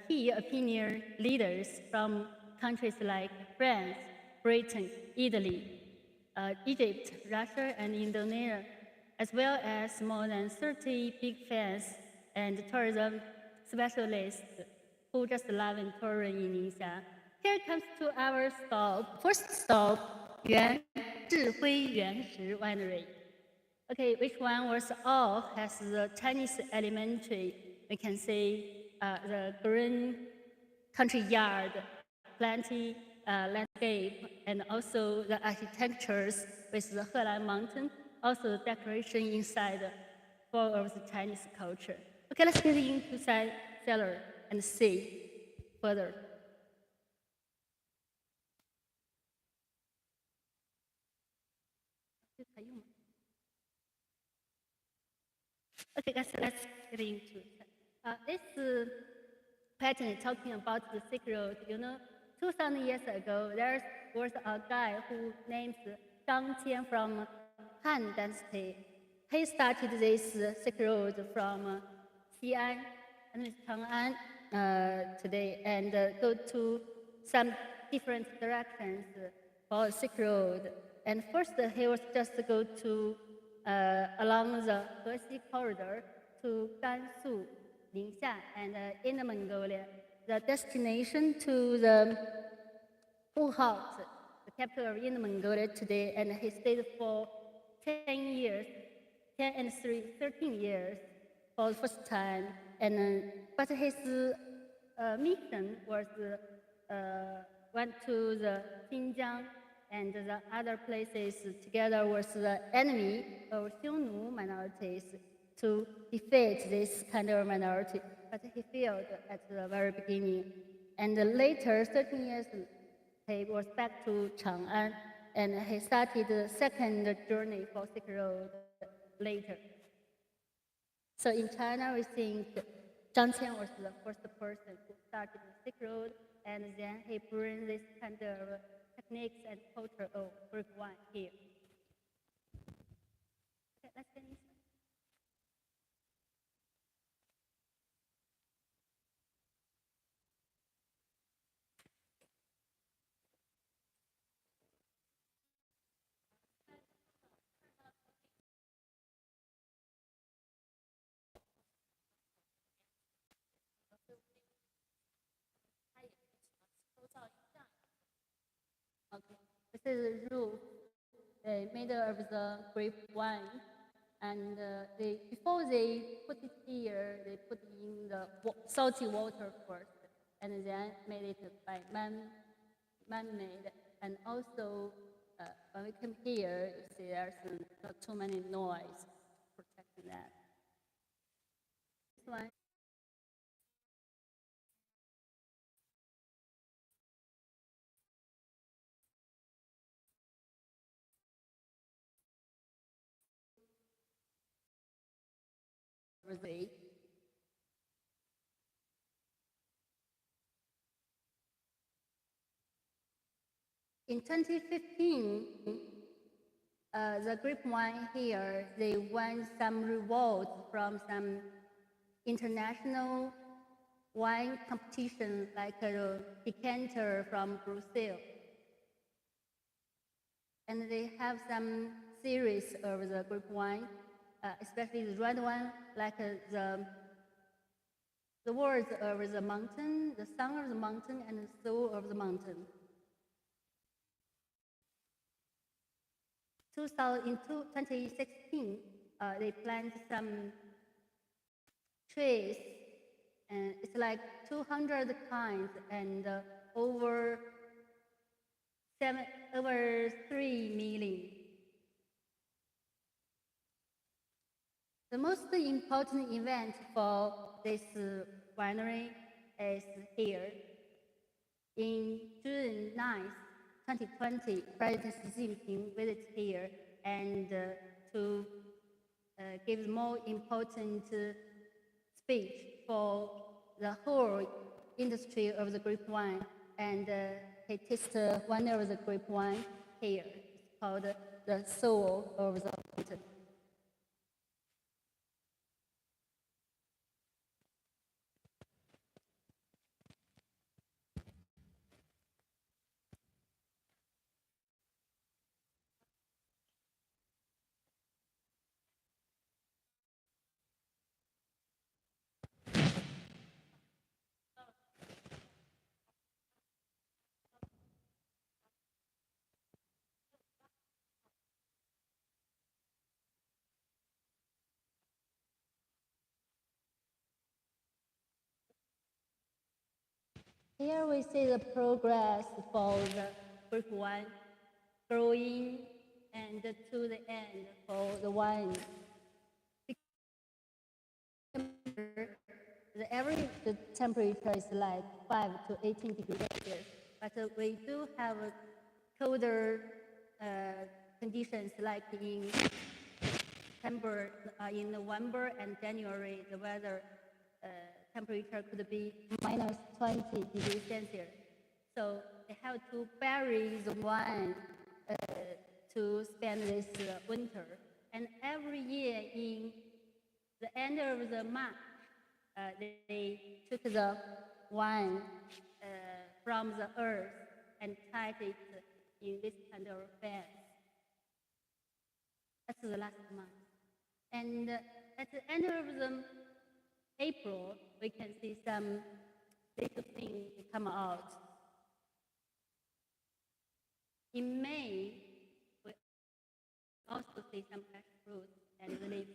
key opinion leaders from countries like France, Britain, Italy, Egypt, Russia, and Indonesia, as well as more than 30 big fans and tourism specialists who just love and touring in Ningxia. Here comes to our stop. First stop, Yuanshi Winery. Okay, which one was all has the Chinese elementary. We can see the green country yard, plenty landscape, and also the architectures with the Helan Mountain, also the decoration inside full of the Chinese culture. Okay, let's get into cellar and see further. Okay, guys, let's get into it. This pattern is talking about the Silk Road. You know, 2,000 years ago, there was a guy who named Zhang Qian from Han Dynasty. He started this Silk Road from Xi'an and Chang'an today and go to some different directions for Silk Road. And first, he was just go to along the Hexi corridor to Gansu, Ningxia, and Inner Mongolia. The destination to the Wuhan, the capital of Inner Mongolia today, and he stayed for 10 years, 10 and 13 years for the first time. And but his mission was went to the Xinjiang and the other places together with the enemy of Xiongnu minorities to defeat this kind of minority. But he failed at the very beginning. And later, 13 years, he was back to Chang'an and he started the second journey for Silk Road later. So in China, we think Zhang Qian was the first person who started the Silk Road, and then he brought this kind of techniques and culture of Greek wine here. Okay, let's get inside. Okay, this is the roof made of the grape wine, and before they put it here, they put it in the salty water first, and then made it by man-made. And also, when we come here, you see there's not too many noise protecting that. This one. In 2015, the grape wine here, they won some rewards from some international wine competition, like a decanter from Brazil. And they have some series of the grape wine, especially the red one, like the words of the mountain, the song of the mountain, and the soul of the mountain. In 2016, they planted some trees, and it's like 200 kinds and over 3 million. The most important event for this winery is here. In June 9th, 2020, President Xi Jinping visited here and to give more important speech for the whole industry of the grape wine. And he tasted one of the grape wine here. It's called the soul of the mountain. Here we see the progress for the first one, growing, and to the end for the wine. The average temperature is like 5 to 18 degrees Celsius, but we do have colder conditions like in September, in November and January, the weather temperature could be minus 20 degrees Celsius. So they have to bury the wine to spend this winter. And every year in the end of the March, they took the wine from the earth and tied it in this kind of fence. That's the last month. And at the end of the April, we can see some little things come out. In May, we also see some fresh fruits and leaves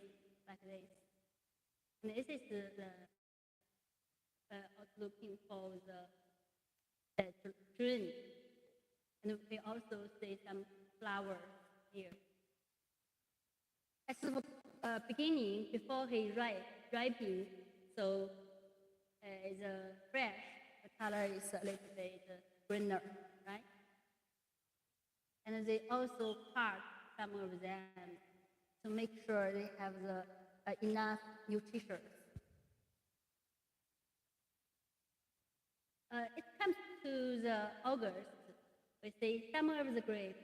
like this. And this is looking for the June. And we also see some flowers here. At the beginning, before he ripening, so the fresh, the color is a little bit greener, right? And they also part some of them to make sure they have the enough nutrition. It comes to the August, we see some of the grapes,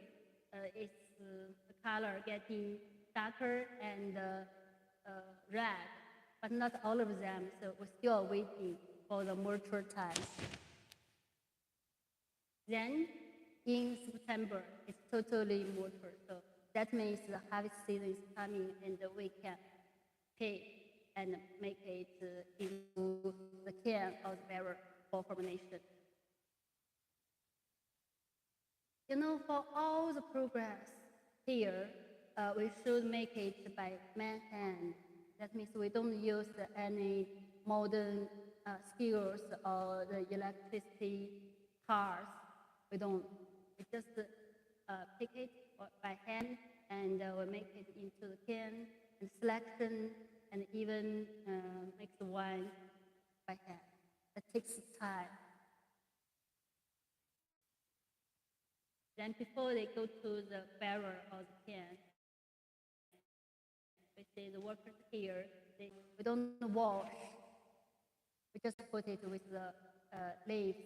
its the color getting darker and red, but not all of them, so we're still waiting for the mature times. Then in September, it's totally mature, so that means the harvest season is coming and we can pick and make it into the can or the barrel for fermentation. You know, for all the progress here, we should make it by man hand. That means we don't use any modern skills or the electricity cars. We don't. We just pick it by hand and we make it into the can and selection and even make the wine by hand. That takes time. Then before they go to the barrel or the can, we see the workers here, we don't wash. We just put it with the leaves,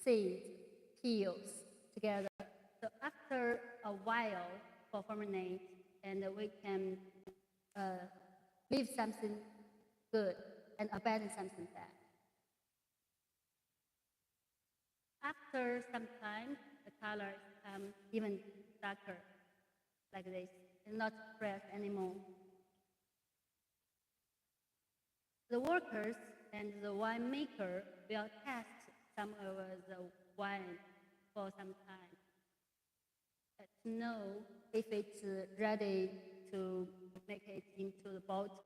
seeds, peels together. So after a while for fermentate, and we can leave something good and abandon something bad. After some time, the colors become even darker, like this. It's not fresh anymore. The workers and the winemaker will test some of the wine for some time to know if it's ready to make it into the bottle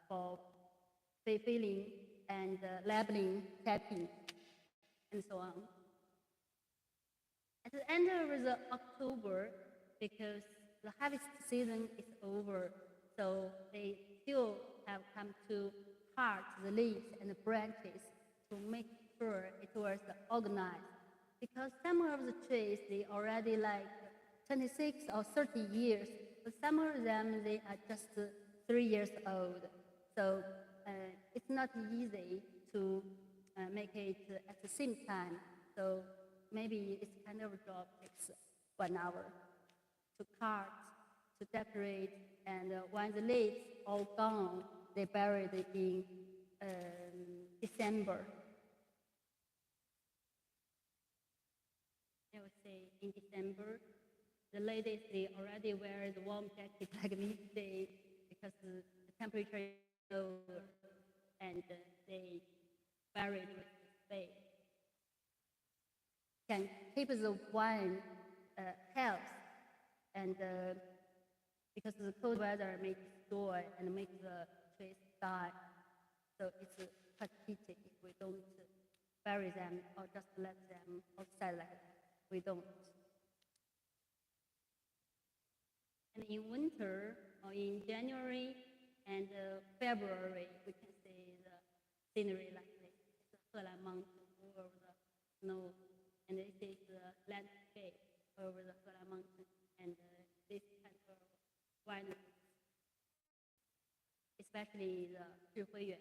for filling and labeling, capping, and so on. At the end of the October, because the harvest season is over, so they still have come to part the leaves and the branches to make sure it was organized. Because some of the trees, they already like 26 or 30 years, but some of them, they are just 3 years old. So it's not easy to make it at the same time. So maybe it's kind of a job takes 1 hour to cut, to decorate, and when the leaves all gone, they buried it in December. I would say in December, the ladies, they already wear the warm jacket like me today because the temperature is lower, and they bury it with space. Can keep the wine health, and because the cold weather makes store and makes the trees die, so it's quite pity if we don't bury them or just let them outside like that. We don't. And in winter, or in January and February, we can see the scenery like this. It's a Helan mountain over the snow, and this is the landscape over the Helan mountain, and this kind of wildness, especially the Zhihuiyuan.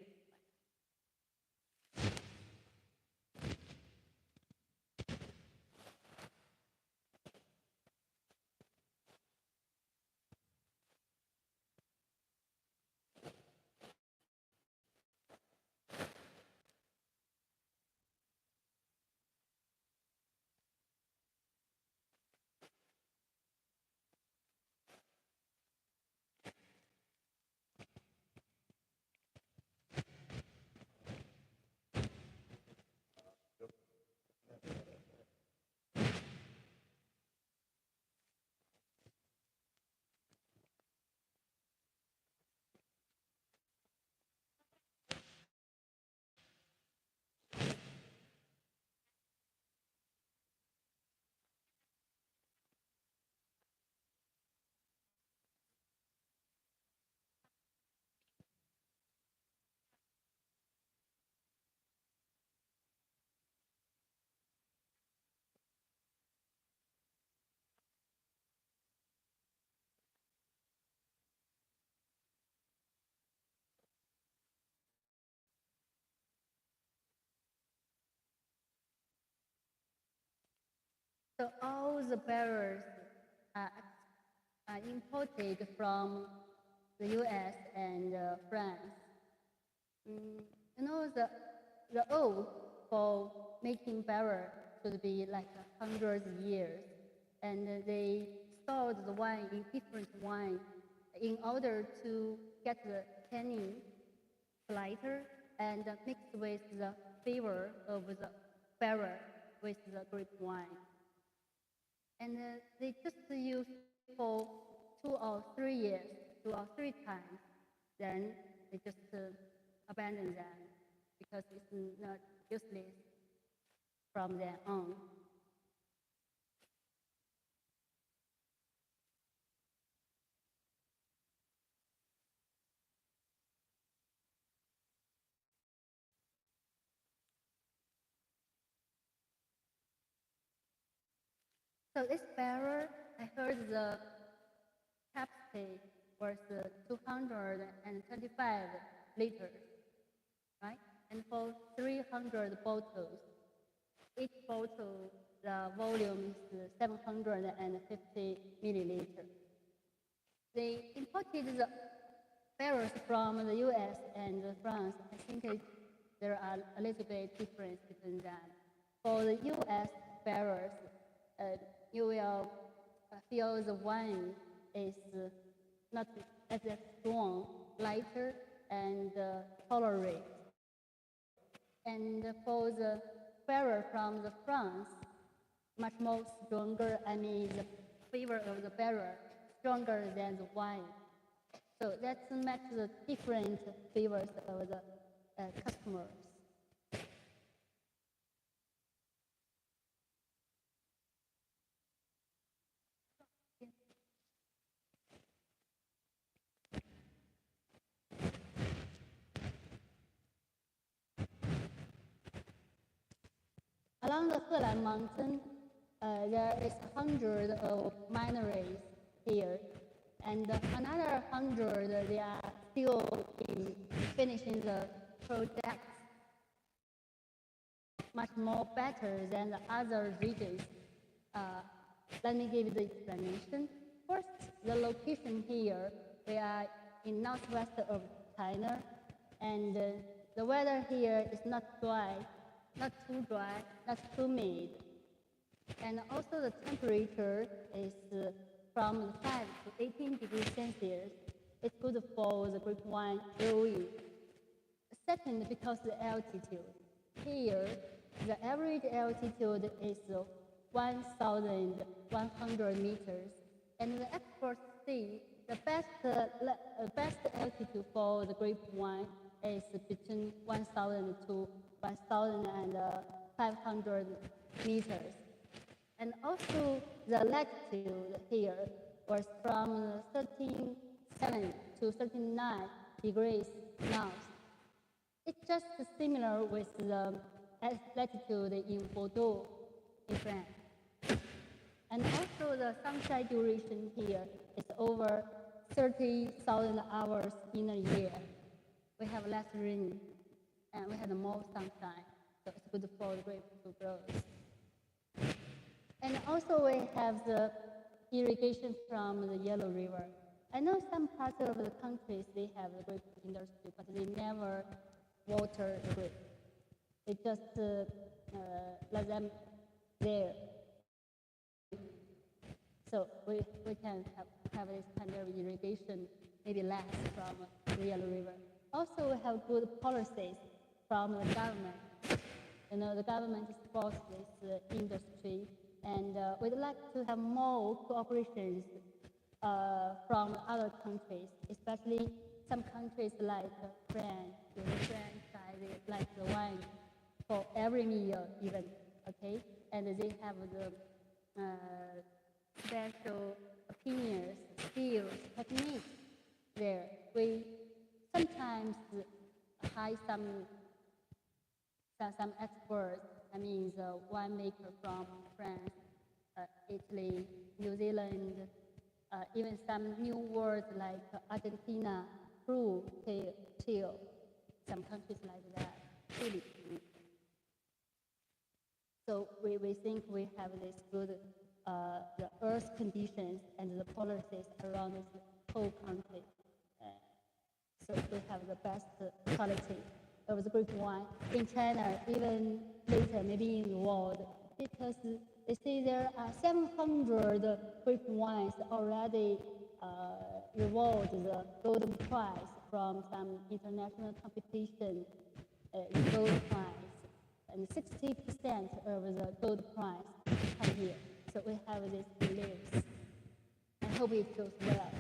So all the barrels are imported from the U.S. and France. You know, the old for making barrel should be like 100 years, and they stored the wine in different wine in order to get the tannin lighter and mixed with the flavor of the barrel with the grape wine. And they just use for 2 or 3 years, 2 or 3 times. Then they just abandon them because it's not useless from their own. So this barrel, I heard the capacity was 225 liters, right? And for 300 bottles, each bottle, the volume is 750 milliliters. They imported the barrels from the US and France. I think there are a little bit difference between them. For the US barrels, you will feel the wine is not as strong, lighter, and tolerate. And for the barrel from the France, much more stronger. I mean, the flavor of the barrel stronger than the wine. So that makes the different flavors of the customers. Along the Helan mountain, there is 100 of wineries here, and another 100 they are still finishing the project much more better than the other regions. Let me give you the explanation. First, the location here, we are in northwest of China, and the weather here is not dry, not too dry, not too humid. And also the temperature is from 5 to 18 degrees Celsius. It's good for the grape wine growing. Second, because the altitude. Here, the average altitude is 1,100 meters. And the experts say the best altitude for the grape wine is between 1,000 to 1,500 meters. And also the latitude here was from 13.7 to 39 degrees north. It's just similar with the latitude in Bordeaux, in France. And also the sunshine duration here is over 30,000 hours in a year. We have less rain and we have more sunshine, so it's good for the grape to grow. And also we have the irrigation from the Yellow River. I know some parts of the countries, they have the grape industry, but they never water the grape. They just let them there. So we can have this kind of irrigation, maybe less from the Yellow River. Also, we have good policies from the government. You know, the government supports this industry, and we'd like to have more cooperations from other countries, especially some countries like France. France they like the wine for every meal, even, okay? And they have the special opinions, skills, techniques there. We sometimes hire some experts, I mean the winemaker from France, Italy, New Zealand, even some new words like Argentina, Peru, Chile, some countries like that, Chile. So we think we have this good the earth conditions and the policies around this whole country. So we have the best quality of the grape wine in China, even later, maybe in the world, because they say there are 700 grape wines already reward the golden prize from some international competition, gold prize, and 60% of the gold prize come here. So we have these beliefs. I hope it goes well.